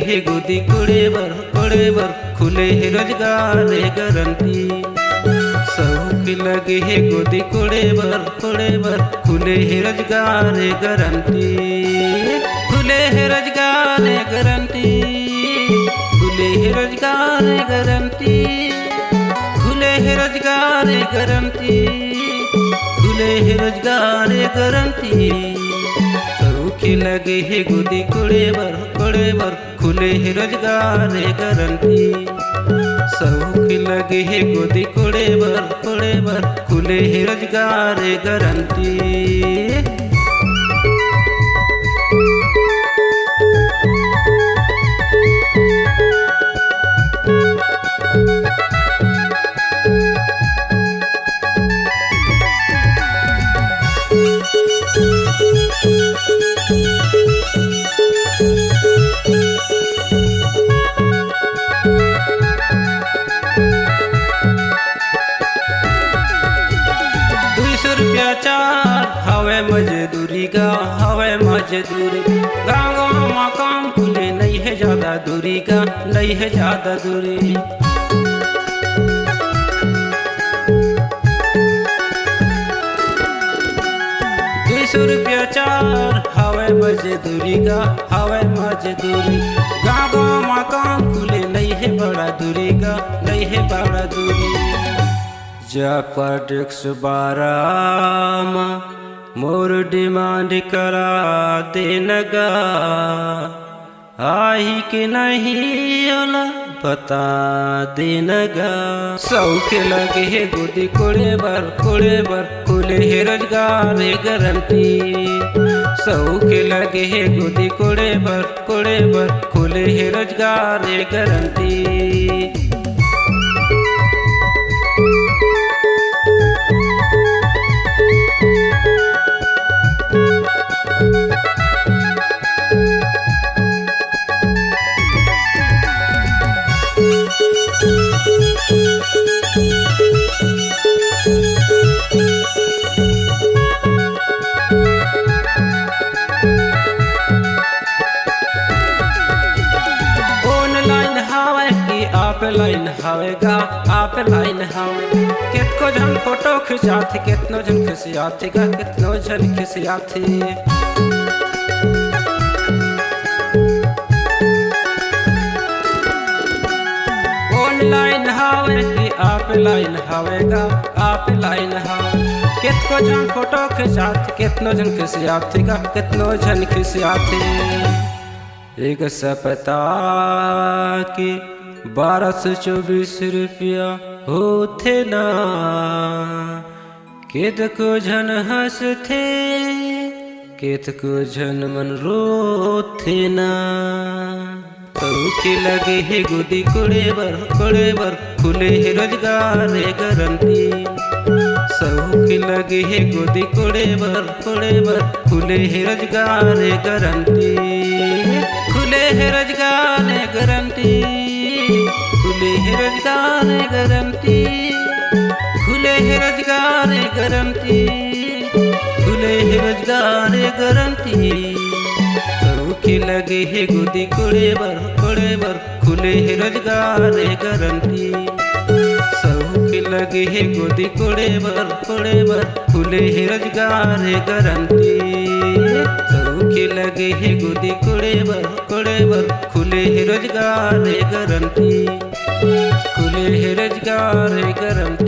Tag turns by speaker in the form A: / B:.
A: है गोदी कोड़े बर खुले है रोजगार गारंटी। सौख लगे है गोदी कोड़े बर खुले है रोजगार गारंटी। खुले है रोजगार गारंटी, खुले है रोजगार गारंटी, खुले है रोजगार गारंटी, खुले है रोजगार गारंटी। सौख लगे है गोदी कोड़े बर खुले है रोजगार गारंटी। सौख लगे है गोदी कोड़े बर खुले है रोजगार गारंटी। चार हवे मजदूरी का हवे मजदूरी। गाँव में काम खुले नहीं है ज्यादा दूरी का, नहीं है ज्यादा दूरी। 200 रुपया चार हवे मजदूरी का हवे मजदूरी। गाँव में काम खुले नहीं है बड़ा दूरी का, नहीं है बड़ा दूरी। जाकर 112 मोर डिमांड करा देनगा, आई कि नहीं ओला बता देनगा। सौख लगे है गोदी कोड़े बर खुले है रोजगार गारंटी। सौख लगे है गोदी कोड़े बर खुले है रोजगार गारंटी। ऑफलाइन हवेगा ऑफलाइन हवे। कितको जन फोटो खिंचाते कितनो जन खिसियाते गा, कितनो जन खिसियाते। ऑनलाइन हवे कि ऑफलाइन हवेगा ऑफलाइन हवे। कितको जन फोटो खिंचाते कितनो जन खिसियाते गा, कितनो जन खिसियाते। एक सप्ताह की 1224 रुपया होते ना, केत को झन हंसते केत को झन मन रोते ना। सौख लगे है गोदी कोड़े बर खुले है रोजगार गारंटी। सौख लगे है गोदी कोड़े बर खुले है रोजगार गारंटी। खुले है रोजगार गारंटी, खुले है रोजगार गारंटी, खुले है रोजगार गारंटी, खुले है रोजगार गारंटी। सौख लगे है गोदी कोड़े बर खुले है रोजगार गारंटी। सौख लगे है गोदी कोड़े बर खुले है रोजगार गारंटी। सौख लगे है गोदी कोड़े बर खुले है रोजगार गारंटी। खुले है रोजगार गारंटी।